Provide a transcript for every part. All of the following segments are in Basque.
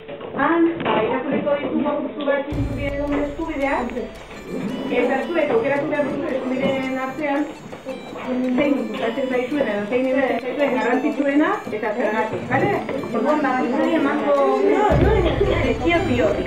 Irakurriko ditu apurtzu bat zintuzien eskubideak, eta zuek aukeratu behar duzu eskubideen artean zein gustatzen zaizuen edo zein iruditzen zaizuen garrantzitsuena eta zergatik, bale? Orduan bakoitzari emango dizkio hori.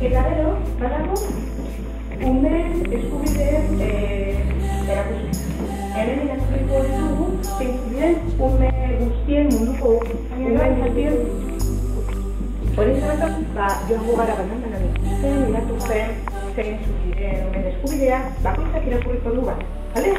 Eta gero, badago, umeen eskubideen erakusketak. Hemen irakurriko ditugu, zeintzuk diren ume guztien munduko umeen guztien. Hori zerretan, joango gara banan zen irakurtzen zeintzuk diren umeen eskubideak, bakoitzak irakurriko du bat, bale?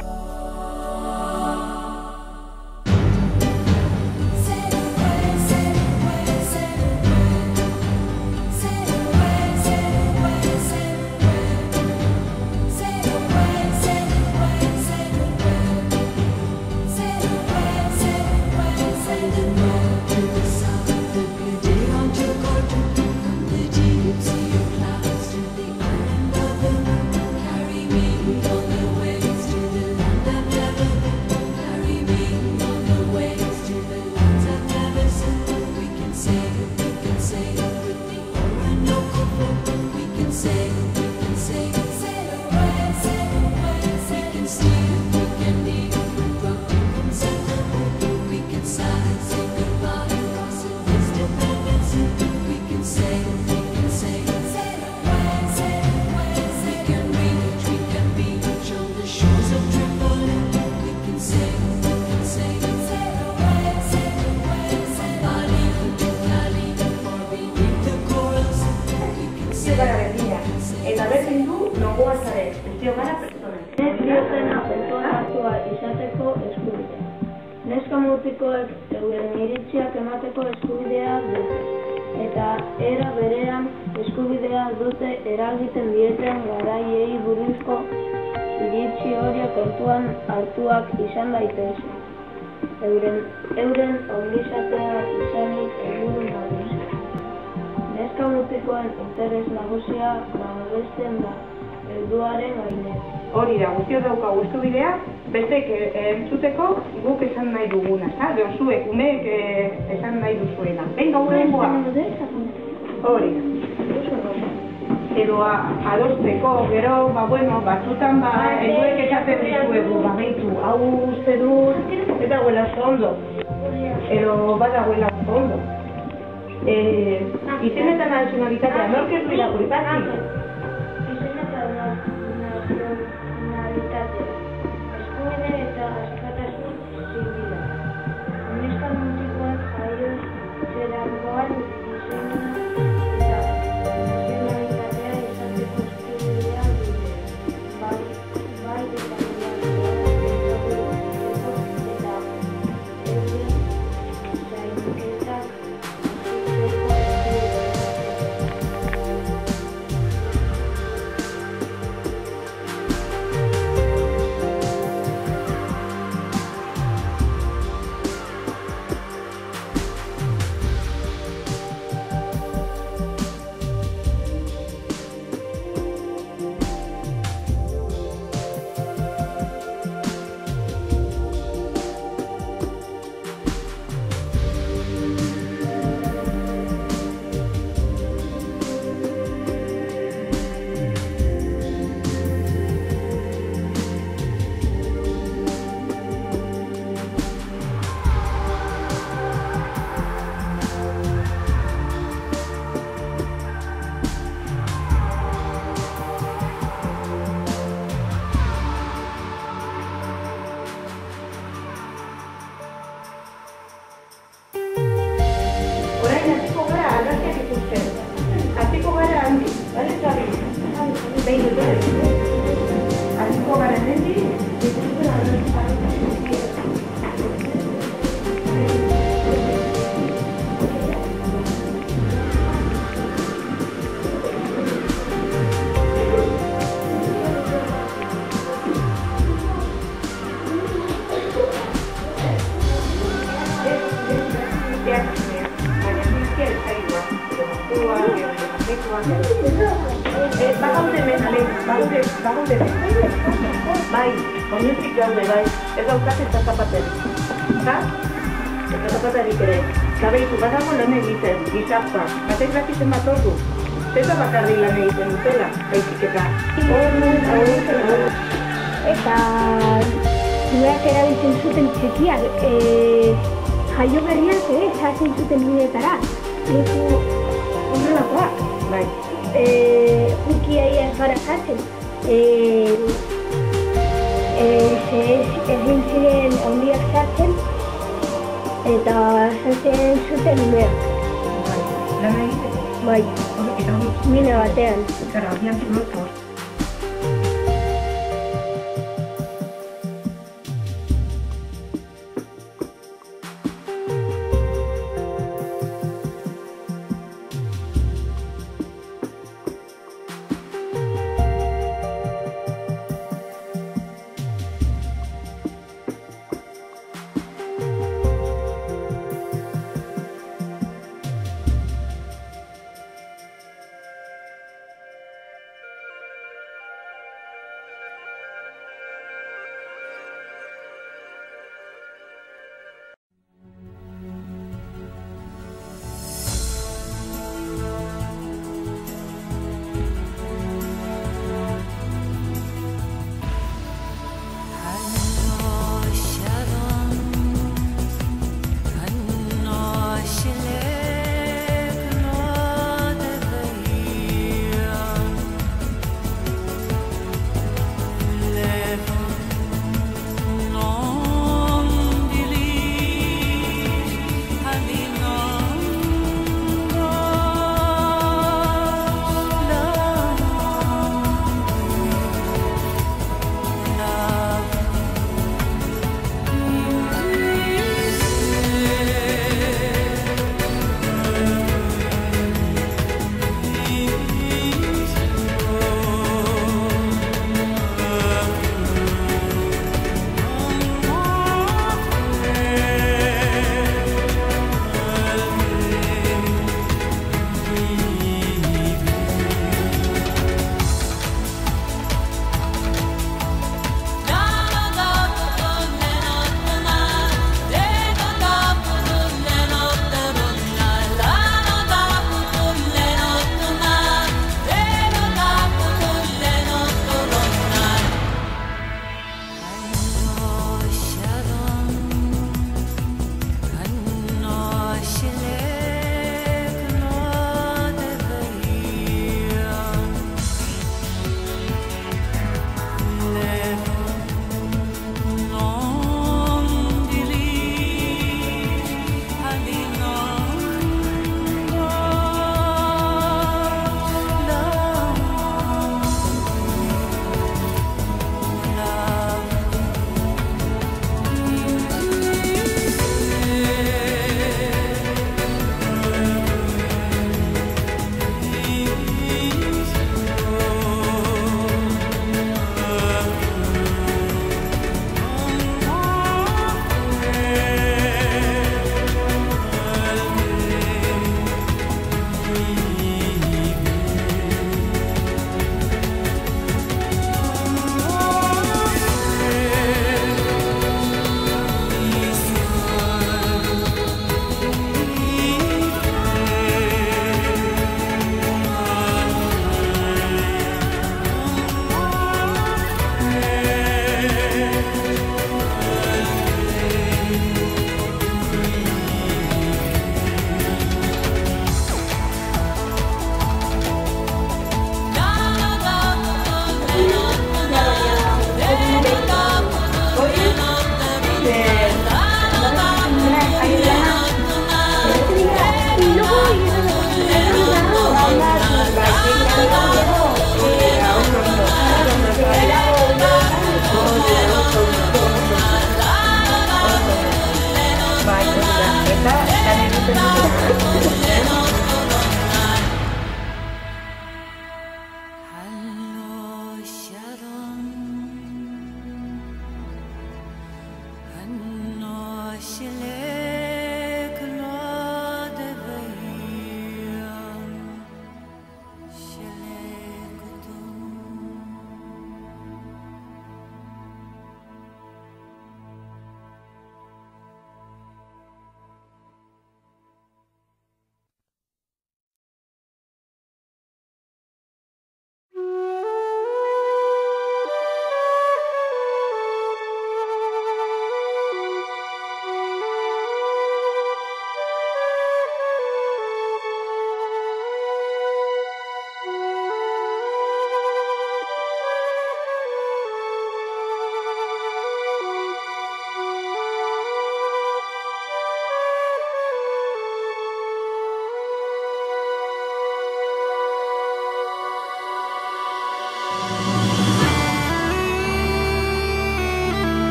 Eta berdin du nogoa zaren, guztio gara pertsonen. Ez diotena pertsonatua izateko eskubidea. Neska mutikoek euren iritziak emateko eskubidea dute. Eta era berean eskubidea dute eragiten dieten garaiei buruzko iritzi horiek kontuan hartuak izan daitezen. Euren ongizatea izanik helburu nagusia. Neska mutikoen interes nagusia babesten da helduaren gainetik. Hori da, guztiok daukagu eskubidea, besteek entzuteko guk esan nahi duguna, edo zuek, umeek esan nahi duzuena. Behin gaur egungoa. Hori da. Edo adosteko, gero, batzutan, helduek esaten dizuegu, behitu, hau uste dut, ez dagoela oso ondo. Edo badagoela oso ondo. Izen eta nazionalitatea, nork ez du irakurri, Patri? Eskubide eta askatasun zibila. Neska mutikoak jaio zerakoan izena eta nazionalitatea izateko eskubidea dute. Bai eta bai, oineztik gaude, bai, ez daukate eta zapaten. Eta zapaterik ere. Zabeitu, badago lan egiten, gizarta. Batek dakiten bat ordu. Eta bakarri lan egiten dutela, baizik eta. Eta zueak erabiltzen zuten txikiak, jaio berriak ere, sartzen zuten bideetara. Leku horrelakoak. Bai. Ukiai ez gara sartzen. Ezin ziren ondiak sartzen eta sartzen zuten umeak. Bai, lan egiten? Bai, mine batean. Gara, abian zulotu.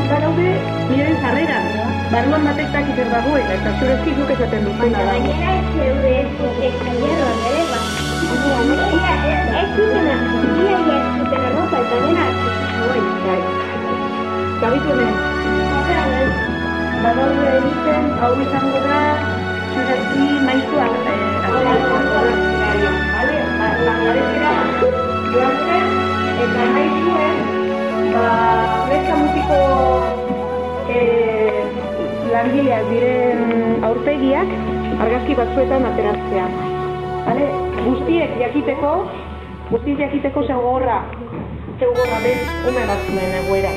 baldintzatuta daude niren sarreran. Barruan batek dakit zer dagoen, eta zurezki guk esaten duzuna da. Gainera ez zeure ekaierroan ere, ba. Ez zuten arropa eta dena Zabitu hemen. Badaude egiten, hau izango da, zurezki maizua. Joan zen, eta maizuen, neska mutiko langileak diren aurpegiak argazki batzuetan ateratzea. Guztiek jakiteko zer gogorra den ume batzuen egoera.